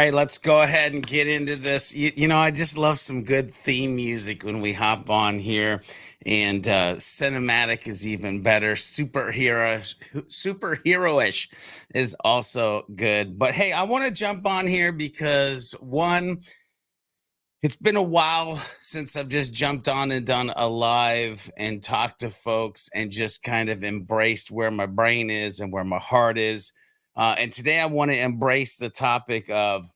right, let's go ahead and get into this. I just love some good theme music when we hop on here, and cinematic is even better. Superheroish is also good. But hey, I want to jump on here because one, it's been a while since I've just jumped on and done a live and talked to folks and just kind of embraced where my brain is and where my heart is. And today I want to embrace the topic of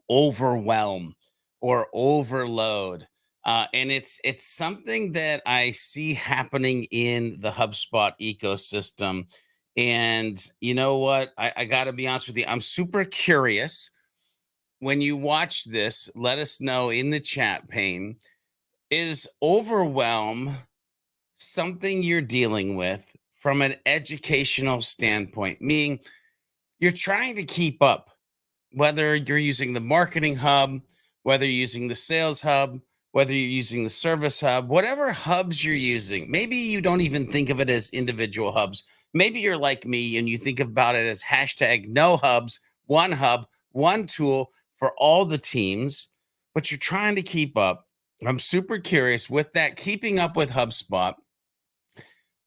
overwhelm or overload. And it's something that I see happening in the HubSpot ecosystem. And you know what? I got to be honest with you. I'm super curious. When you watch this, let us know in the chat pane. Is overwhelm something you're dealing with from an educational standpoint? Meaning you're trying to keep up, whether you're using the marketing hub, whether you're using the sales hub, whether you're using the service hub, whatever hubs you're using. Maybe you don't even think of it as individual hubs. Maybe you're like me and you think about it as hashtag no hubs, one hub, one tool for all the teams, but you're trying to keep up. I'm super curious with that, keeping up with HubSpot.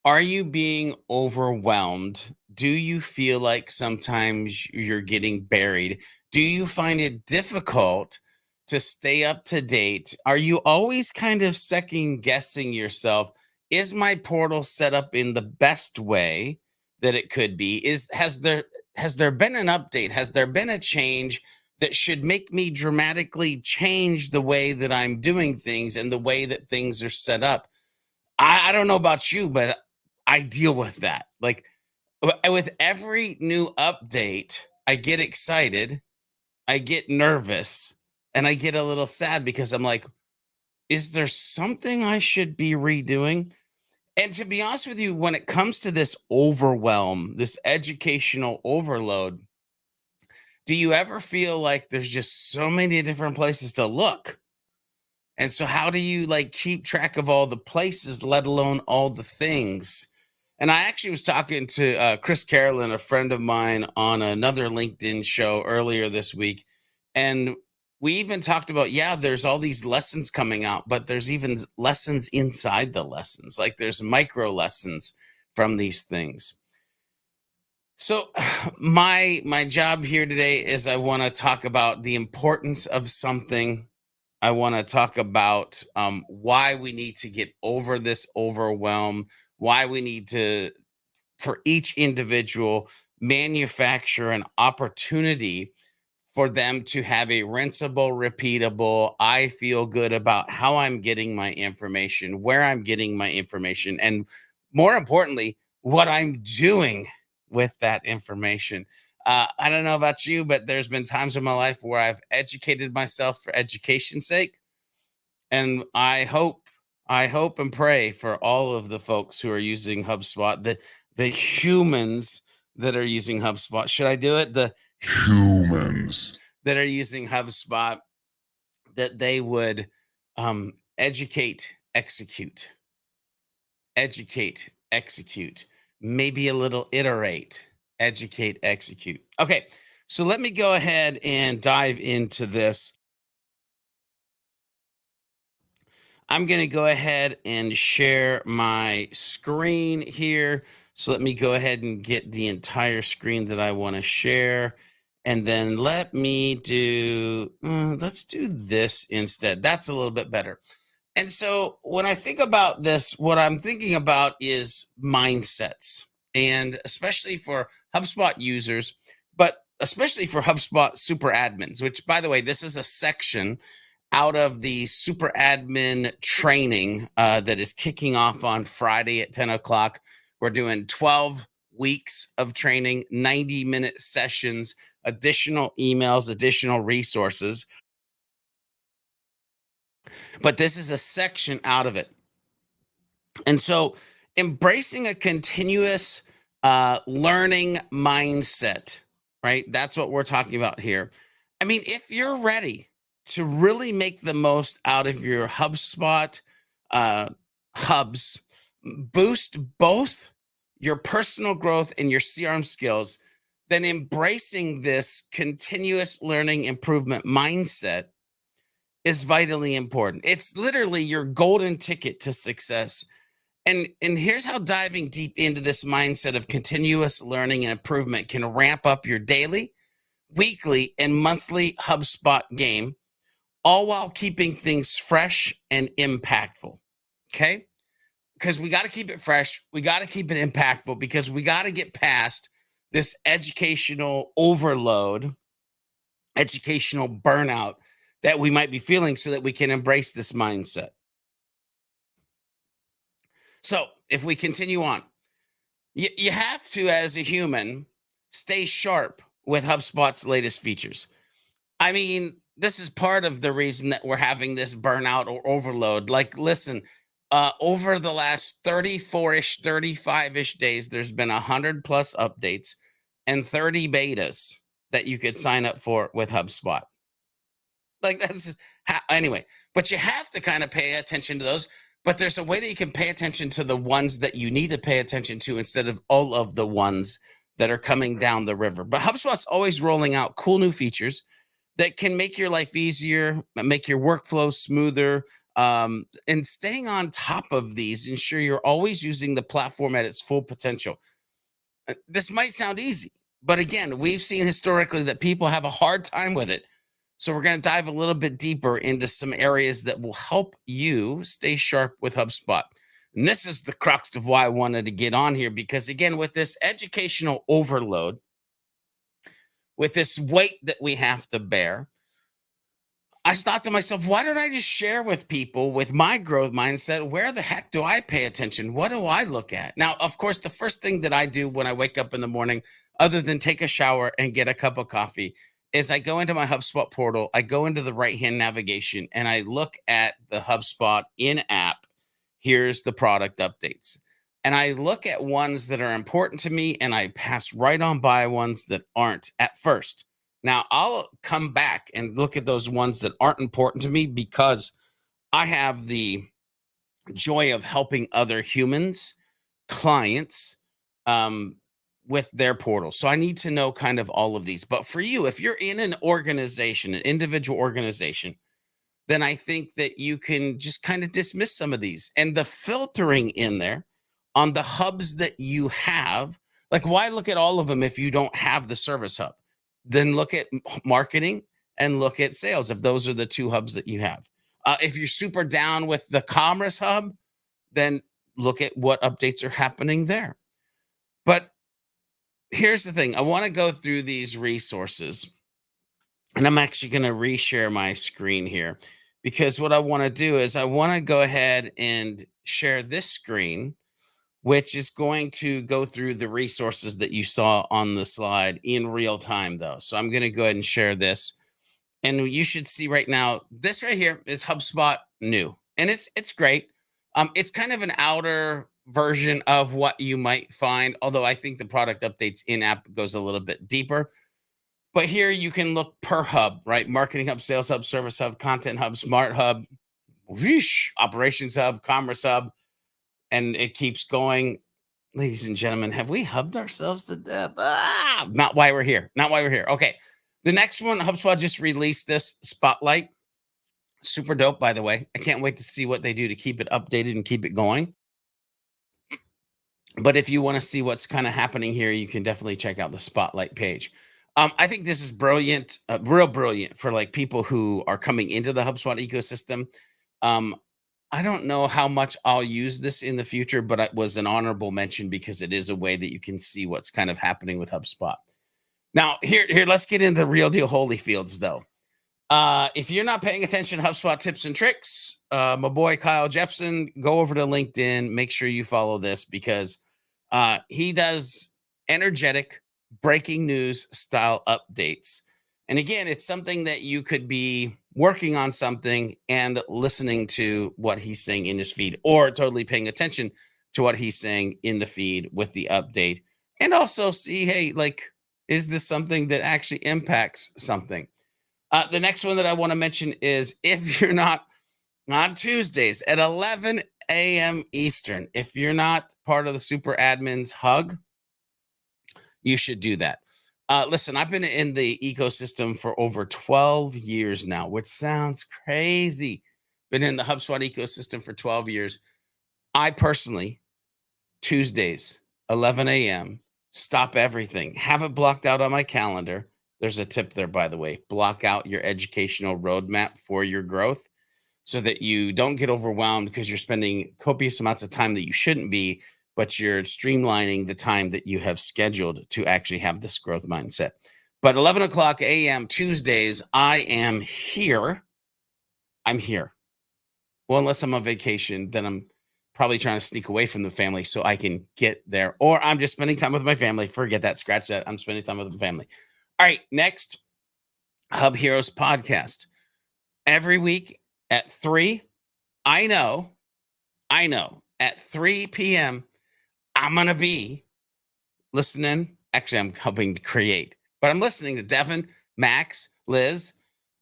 Are you being overwhelmed? Do you feel like sometimes you're getting buried? Do you find it difficult to stay up to date? Are you always kind of second guessing yourself? Is my portal set up in the best way that it could be? Has there been an update? Has there been a change that should make me dramatically change the way that I'm doing things and the way that things are set up? I don't know about you, but I deal with that. Like with every new update, I get excited, I get nervous, and I get a little sad because I'm like, is there something I should be redoing? And to be honest with you, when it comes to this overwhelm, this educational overload, do you ever feel like there's just so many different places to look? And so how do you like keep track of all the places, let alone all the things? And I actually was talking to Chris Carolyn, a friend of mine, on another LinkedIn show earlier this week. And we even talked about, yeah, there's all these lessons coming out, but there's even lessons inside the lessons. Like there's micro lessons from these things. So my job here today is I want to talk about the importance of something. I want to talk about why we need to get over this overwhelm, why we need to, for each individual, manufacture an opportunity for them to have a rinsable, repeatable, I feel good about how I'm getting my information, where I'm getting my information, and more importantly, what I'm doing with that information. I don't know about you, but there's been times in my life where I've educated myself for education's sake. And I hope and pray for all of the folks who are using HubSpot, the humans that are using HubSpot. Should I do it? The humans that are using HubSpot, that they would educate, execute, maybe a little iterate, educate, execute. Okay, so let me go ahead and dive into this. I'm going to go ahead and share my screen here. So let me go ahead and get the entire screen that I want to share. And then let's do this instead. That's a little bit better. And so when I think about this, what I'm thinking about is mindsets, and especially for HubSpot users, but especially for HubSpot Super Admins, which, by the way, this is a section out of the Super Admin Training that is kicking off on Friday at 10 o'clock. We're doing 12 weeks of training, 90-minute sessions, additional emails, additional resources. But this is a section out of it. And so embracing a continuous learning mindset, right? That's what we're talking about here. I mean, if you're ready to really make the most out of your HubSpot hubs, boost both your personal growth and your CRM skills, then embracing this continuous learning improvement mindset is vitally important. It's literally your golden ticket to success. And here's how diving deep into this mindset of continuous learning and improvement can ramp up your daily, weekly, and monthly HubSpot game, all while keeping things fresh and impactful. Okay? Because we got to keep it fresh, we got to keep it impactful, because we got to get past this educational overload, educational burnout that we might be feeling, so that we can embrace this mindset. So, if we continue on, you have to, as a human, stay sharp with HubSpot's latest features. I mean, this is part of the reason that we're having this burnout or overload. Like, listen, over the last 34-ish, 35-ish days, there's been 100 plus updates and 30 betas that you could sign up for with HubSpot. Like, that's just anyway, but you have to kind of pay attention to those. But there's a way that you can pay attention to the ones that you need to pay attention to, instead of all of the ones that are coming down the river. But HubSpot's always rolling out cool new features that can make your life easier, make your workflow smoother, and staying on top of these, ensure you're always using the platform at its full potential. This might sound easy, but again, we've seen historically that people have a hard time with it. So we're going to dive a little bit deeper into some areas that will help you stay sharp with HubSpot. And this is the crux of why I wanted to get on here, because again, with this educational overload, with this weight that we have to bear, I thought to myself, why don't I just share with people with my growth mindset? Where the heck do I pay attention? What do I look at? Now, of course, the first thing that I do when I wake up in the morning, other than take a shower and get a cup of coffee, is I go into my HubSpot portal, I go into the right-hand navigation, and I look at the HubSpot in-app. Here's the product updates. And I look at ones that are important to me, and I pass right on by ones that aren't at first. Now, I'll come back and look at those ones that aren't important to me, because I have the joy of helping other humans, clients, with their portal. So I need to know kind of all of these. But for you, if you're in an organization, an individual organization, then I think that you can just kind of dismiss some of these, and the filtering in there on the hubs that you have. Like, why look at all of them if you don't have the service hub? Then look at marketing and look at sales, if those are the two hubs that you have. If you're super down with the commerce hub, then look at what updates are happening there. But here's the thing, I want to go through these resources, and I'm actually going to reshare my screen here, because what I want to do is I want to go ahead and share this screen, which is going to go through the resources that you saw on the slide in real time, though. So I'm going to go ahead and share this. And you should see right now, this right here is HubSpot new. And it's great. It's kind of an outer version of what you might find, although I think the product updates in-app goes a little bit deeper. But here you can look per hub, right? Marketing hub, sales hub, service hub, content hub, smart hub, whoosh, operations hub, commerce hub, and it keeps going. Ladies and gentlemen, have we hubbed ourselves to death? Not why we're here. Not why we're here. Okay. The next one, HubSpot just released this Spotlight. Super dope, by the way. I can't wait to see what they do to keep it updated and keep it going. But if you want to see what's kind of happening here, you can definitely check out the Spotlight page. I think this is brilliant, real brilliant for like people who are coming into the HubSpot ecosystem. I don't know how much I'll use this in the future, but it was an honorable mention because it is a way that you can see what's kind of happening with HubSpot. Now, here, let's get into the real deal Holyfields, though. If you're not paying attention to HubSpot tips and tricks, my boy Kyle Jepson, go over to LinkedIn. Make sure you follow this, because he does energetic breaking news style updates. And again, it's something that you could be working on something and listening to what he's saying in his feed, or totally paying attention to what he's saying in the feed with the update, and also see, hey, like, is this something that actually impacts something? The next one that I want to mention is, if you're not on Tuesdays at 11 a.m. Eastern, if you're not part of the Super Admins Hug, you should do that. Listen, I've been in the ecosystem for over 12 years now, which sounds crazy. Been in the HubSpot ecosystem for 12 years. I personally, Tuesdays, 11 a.m., stop everything, have it blocked out on my calendar. There's a tip there, by the way. Block out your educational roadmap for your growth so that you don't get overwhelmed because you're spending copious amounts of time that you shouldn't be, but you're streamlining the time that you have scheduled to actually have this growth mindset. But 11 o'clock a.m. Tuesdays, I am here. I'm here. Well, unless I'm on vacation, then I'm probably trying to sneak away from the family so I can get there. Or I'm just spending time with my family. Forget that. Scratch that. I'm spending time with the family. All right. Next, Hub Heroes podcast. Every week at 3, I know, at 3 p.m., I'm going to be listening. Actually, I'm helping to create, but I'm listening to Devin, Max, Liz,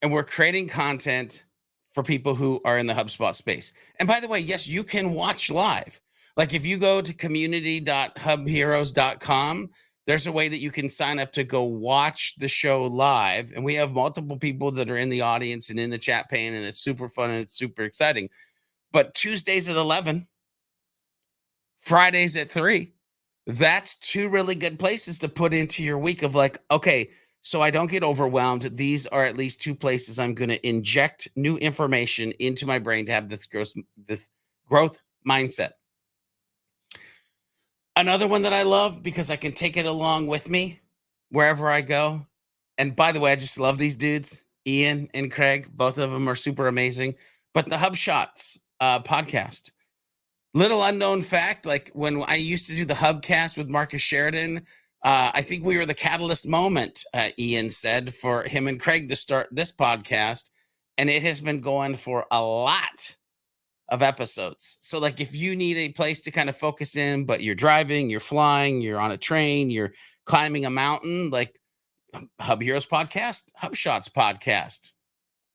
and we're creating content for people who are in the HubSpot space. And by the way, yes, you can watch live. Like if you go to community.hubheroes.com, there's a way that you can sign up to go watch the show live. And we have multiple people that are in the audience and in the chat pane, and it's super fun and it's super exciting. But Tuesdays at 11, Fridays at 3, that's 2 really good places to put into your week of like, okay, so I don't get overwhelmed. These are at least 2 places I'm going to inject new information into my brain to have this growth mindset. Another one that I love because I can take it along with me wherever I go. And by the way, I just love these dudes, Ian and Craig. Both of them are super amazing. But the HubShots podcast. Little unknown fact, like when I used to do the Hubcast with Marcus Sheridan, I think we were the catalyst moment, Ian said, for him and Craig to start this podcast. And it has been going for a lot of episodes. So like if you need a place to kind of focus in, but you're driving, you're flying, you're on a train, you're climbing a mountain, like Hub Heroes podcast, HubShots podcast.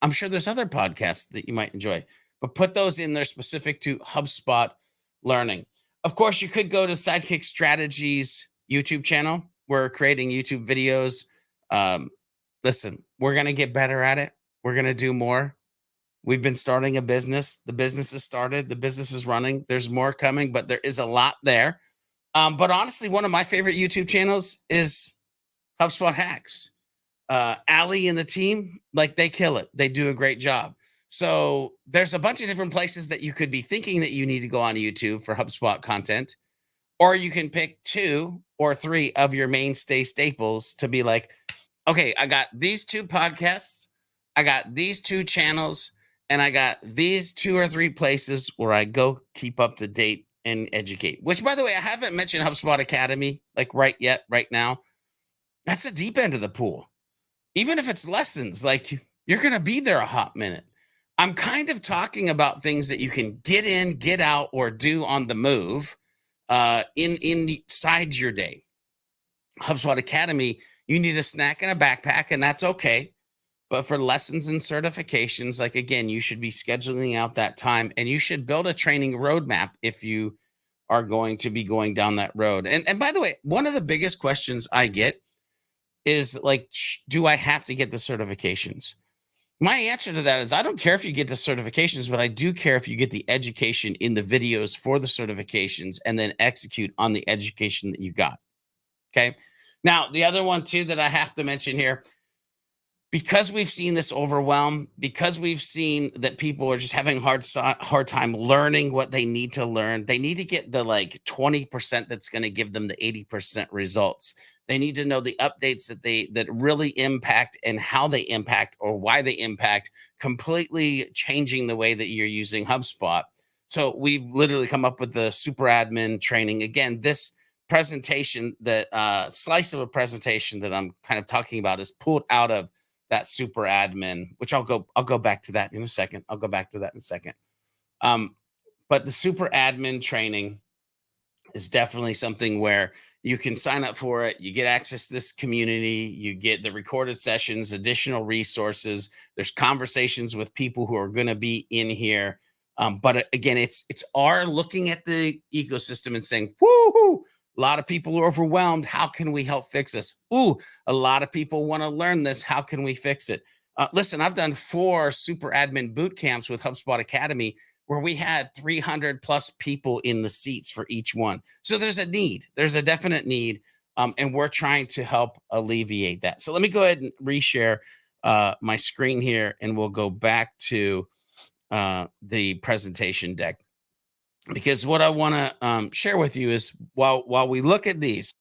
I'm sure there's other podcasts that you might enjoy, but put those in there specific to HubSpot learning. Of course, you could go to Sidekick Strategies YouTube channel. We're creating YouTube videos. Listen, we're going to get better at it. We're going to do more. We've been starting a business. The business has started. The business is running. There's more coming, but there is a lot there. But honestly, one of my favorite YouTube channels is HubSpot Hacks. Allie and the team, like they kill it. They do a great job. So there's a bunch of different places that you could be thinking that you need to go on YouTube for HubSpot content, or you can pick 2 or 3 of your mainstay staples to be like, okay, I got these 2 podcasts, I got these 2 channels, and I got these 2 or 3 places where I go keep up to date and educate. Which, by the way, I haven't mentioned HubSpot Academy like right now. That's a deep end of the pool. Even if it's lessons, like you're going to be there a hot minute. I'm kind of talking about things that you can get in, get out, or do on the move inside your day. HubSpot Academy, you need a snack and a backpack, and that's okay. But for lessons and certifications, like again, you should be scheduling out that time, and you should build a training roadmap if you are going to be going down that road. And by the way, one of the biggest questions I get is like, do I have to get the certifications? My answer to that is I don't care if you get the certifications, but I do care if you get the education in the videos for the certifications and then execute on the education that you got. Okay. Now, the other one too that I have to mention here, because we've seen this overwhelm, because we've seen that people are just having hard time learning what they need to learn, they need to get the like 20% that's going to give them the 80% results. They need to know the updates that really impact and how they impact or why they impact, completely changing the way that you're using HubSpot. So we've literally come up with the Super Admin Training. Again, this presentation, that slice of a presentation that I'm kind of talking about, is pulled out of that Super Admin, which I'll go back to that in a second. But the Super Admin Training is definitely something where you can sign up for it. You get access to this community. You get the recorded sessions, additional resources. There's conversations with people who are going to be in here. But again, it's our looking at the ecosystem and saying, whoo, A lot of people are overwhelmed. How can we help fix this? Ooh, a lot of people want to learn this. How can we fix it? Listen, I've done 4 super admin boot camps with HubSpot Academy where we had 300 plus people in the seats for each one. So there's a need, there's a definite need. And we're trying to help alleviate that. So let me go ahead and reshare my screen here, and we'll go back to the presentation deck, because what I want to share with you is while we look at these,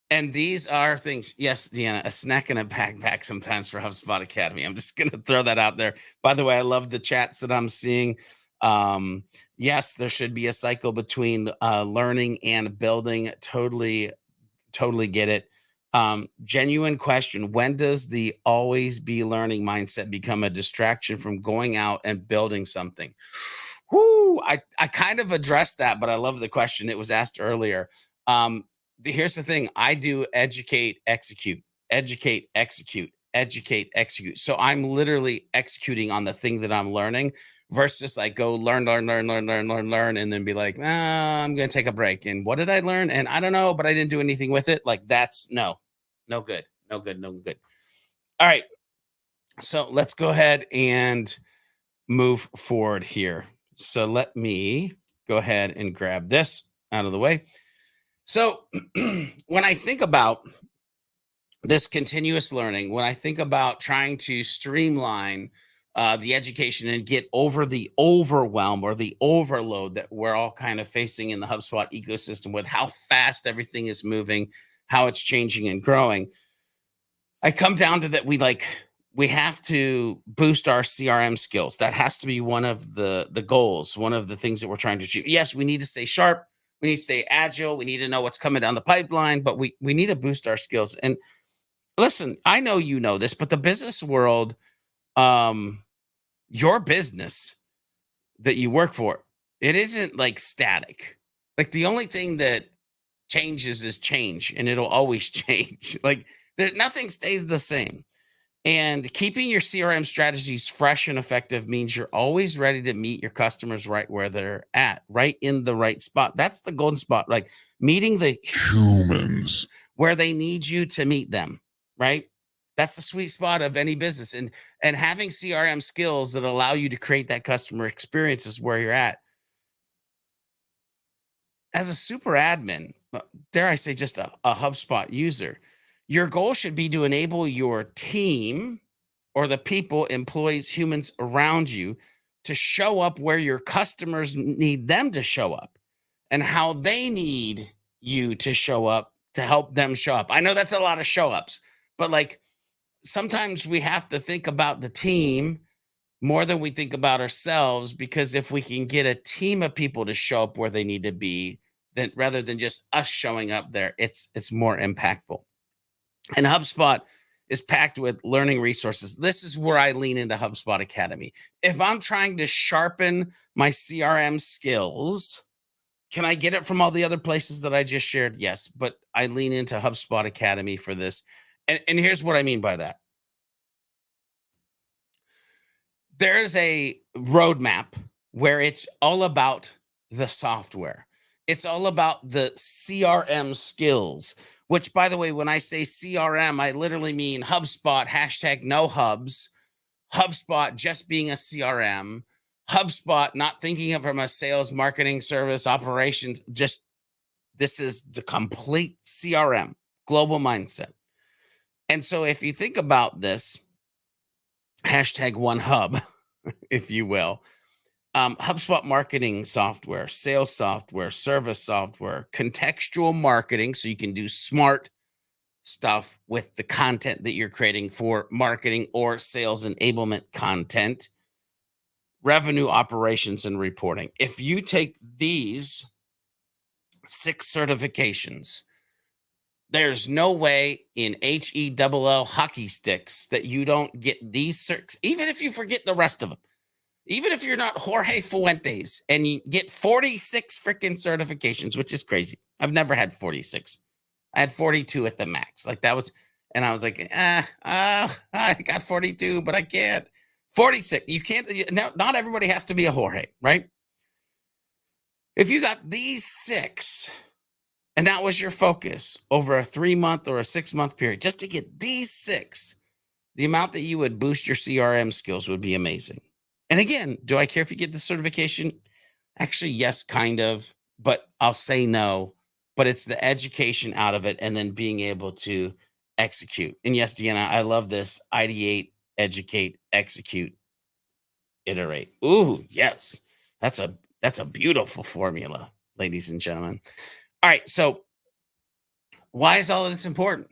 and these are things, yes, Deanna, a snack and a backpack sometimes for HubSpot Academy. I'm just going to throw that out there. By the way, I love the chats that I'm seeing. Yes, there should be a cycle between learning and building. Totally get it. Genuine question: when does the always be learning mindset become a distraction from going out and building something? Whoo, I kind of addressed that, but I love the question. It was asked earlier. Here's the thing: I do educate, execute, educate, execute, educate, execute. So I'm literally executing on the thing that I'm learning versus like go learn, and then be like, I'm going to take a break. And what did I learn? And I don't know, but I didn't do anything with it. Like that's no good, no good, no good. All right. So let's go ahead and move forward here. So let me go ahead and grab this out of the way. So when I think about this continuous learning, when I think about trying to streamline the education and get over the overwhelm or the overload that we're all kind of facing in the HubSpot ecosystem with how fast everything is moving, how it's changing and growing, I come down to that we have to boost our CRM skills. That has to be one of the goals, one of the things that we're trying to achieve. Yes, we need to stay sharp, we need to stay agile, we need to know what's coming down the pipeline, but we need to boost our skills. And listen, I know you know this, but the business world, your business that you work for, it isn't like static. Like the only thing that changes is change, and it'll always change. Like nothing stays the same. And keeping your CRM strategies fresh and effective means you're always ready to meet your customers right where they're at, right in the right spot. That's the golden spot, like meeting the humans where they need you to meet them, right? That's the sweet spot of any business. And having CRM skills that allow you to create that customer experience is where you're at. As a super admin, dare I say just a HubSpot user, your goal should be to enable your team or the people, employees, humans around you to show up where your customers need them to show up and how they need you to show up to help them show up. I know that's a lot of show ups, but like sometimes we have to think about the team more than we think about ourselves, because if we can get a team of people to show up where they need to be, then rather than just us showing up there, it's more impactful. And HubSpot is packed with learning resources. This is where I lean into HubSpot Academy. If I'm trying to sharpen my CRM skills, can I get it from all the other places that I just shared? Yes, but I lean into HubSpot Academy for this. And here's what I mean by that. There is a roadmap where it's all about the software. It's all about the CRM skills, which, by the way, when I say CRM, I literally mean HubSpot, hashtag no hubs, HubSpot just being a CRM, HubSpot not thinking of it from a sales, marketing, service, operations, just this is the complete CRM, global mindset. And so if you think about this, hashtag one hub, if you will, HubSpot marketing software, sales software, service software, contextual marketing, so you can do smart stuff with the content that you're creating for marketing or sales enablement content, revenue operations and reporting. If you take these 6 certifications, there's no way in HELL hockey sticks that you don't get these certs, even if you forget the rest of them. Even if you're not Jorge Fuentes and you get 46 freaking certifications, which is crazy. I've never had 46. I had 42 at the max. Like that was, and I was like, I got 42, but I can't. 46. You can't, not everybody has to be a Jorge, right? If you got these 6, and that was your focus over a 3-month or a 6-month period, just to get these 6, the amount that you would boost your CRM skills would be amazing. And again, do I care if you get the certification? Actually, yes, kind of, but I'll say no. But it's the education out of it and then being able to execute. And yes, Deanna, I love this: ideate, educate, execute, iterate. Ooh, yes. That's a beautiful formula, ladies and gentlemen. All right, so why is all of this important?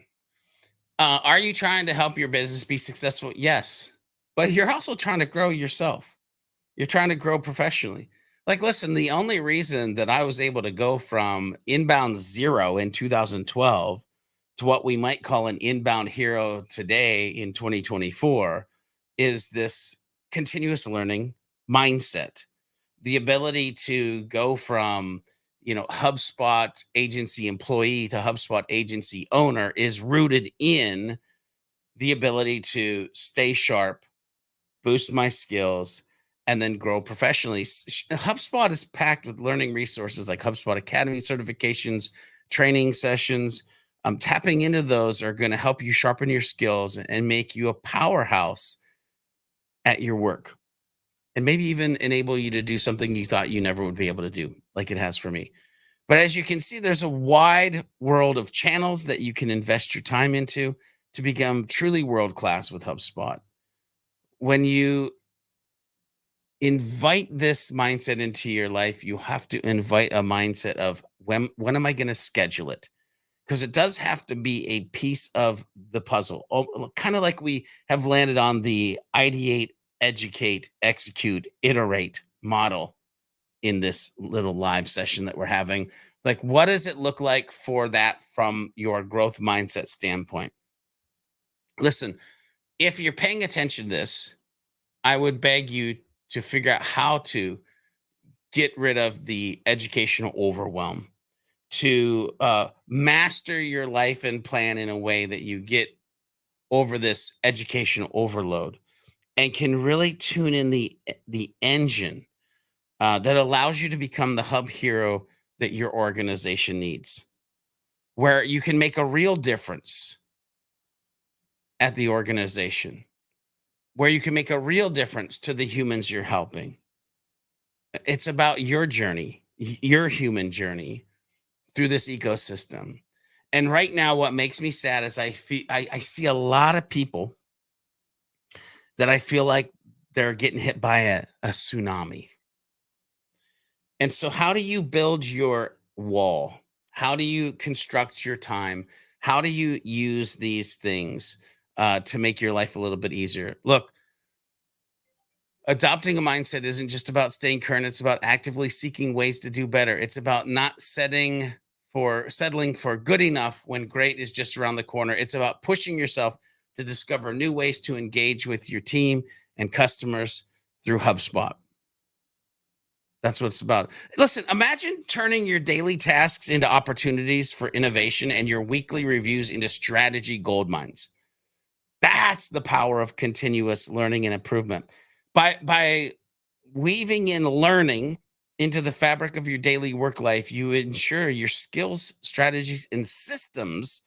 Are you trying to help your business be successful? Yes. But you're also trying to grow yourself. You're trying to grow professionally. Like, listen, the only reason that I was able to go from inbound 0 in 2012 to what we might call an inbound hero today in 2024 is this continuous learning mindset. The ability to go from, HubSpot agency employee to HubSpot agency owner is rooted in the ability to stay sharp, boost my skills, and then grow professionally. HubSpot is packed with learning resources like HubSpot Academy certifications, training sessions. Tapping into those are going to help you sharpen your skills and make you a powerhouse at your work, and maybe even enable you to do something you thought you never would be able to do, like it has for me. But as you can see, there's a wide world of channels that you can invest your time into to become truly world class with HubSpot. When you invite this mindset into your life, you have to invite a mindset of when am I going to schedule it? Because it does have to be a piece of the puzzle. Kind of like we have landed on the ideate, educate, execute, iterate model in this little live session that we're having. Like, what does it look like for that from your growth mindset standpoint? Listen, if you're paying attention to this, I would beg you to figure out how to get rid of the educational overwhelm, to master your life and plan in a way that you get over this educational overload and can really tune in the engine that allows you to become the hub hero that your organization needs, where you can make a real difference at the organization, where you can make a real difference to the humans you're helping. It's about your journey, your human journey through this ecosystem. And right now, what makes me sad is I see a lot of people that I feel like they're getting hit by a tsunami. And so, how do you build your wall? How do you construct your time? How do you use these things to make your life a little bit easier? Look, adopting a mindset isn't just about staying current. It's about actively seeking ways to do better. It's about not settling for good enough when great is just around the corner. It's about pushing yourself to discover new ways to engage with your team and customers through HubSpot. That's what it's about. Listen, imagine turning your daily tasks into opportunities for innovation and your weekly reviews into strategy gold mines. That's the power of continuous learning and improvement. By weaving in learning into the fabric of your daily work life, you ensure your skills, strategies, and systems.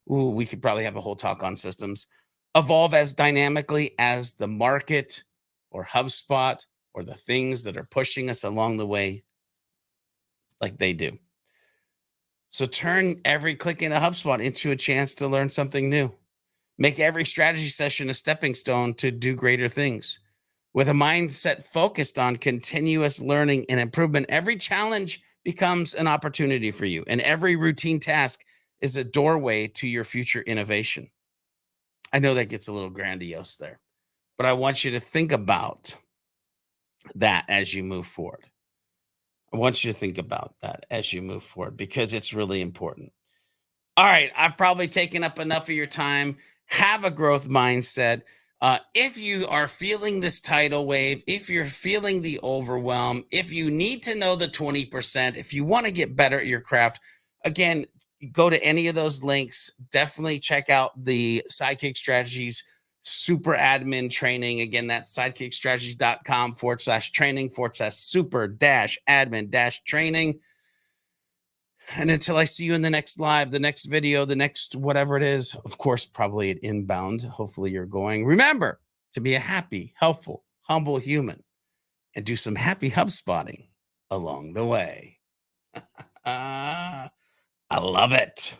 Ooh, we could probably have a whole talk on systems. Evolve as dynamically as the market or HubSpot or the things that are pushing us along the way, like they do. So turn every click in a HubSpot into a chance to learn something new. Make every strategy session a stepping stone to do greater things. With a mindset focused on continuous learning and improvement, every challenge becomes an opportunity for you, and every routine task is a doorway to your future innovation. I know that gets a little grandiose there, but I want you to think about that as you move forward. I want you to think about that as you move forward because it's really important. All right, I've probably taken up enough of your time. Have a growth mindset. If you are feeling this tidal wave, if you're feeling the overwhelm, if you need to know the 20%, if you want to get better at your craft, again, go to any of those links. Definitely check out the Sidekick Strategies Super Admin Training. Again, that's sidekickstrategies.com/training/super admin training. And until I see you in the next live, the next video, the next whatever it is, of course, probably at inbound. Hopefully you're going. Remember to be a happy, helpful, humble human and do some happy HubSpotting along the way. I love it.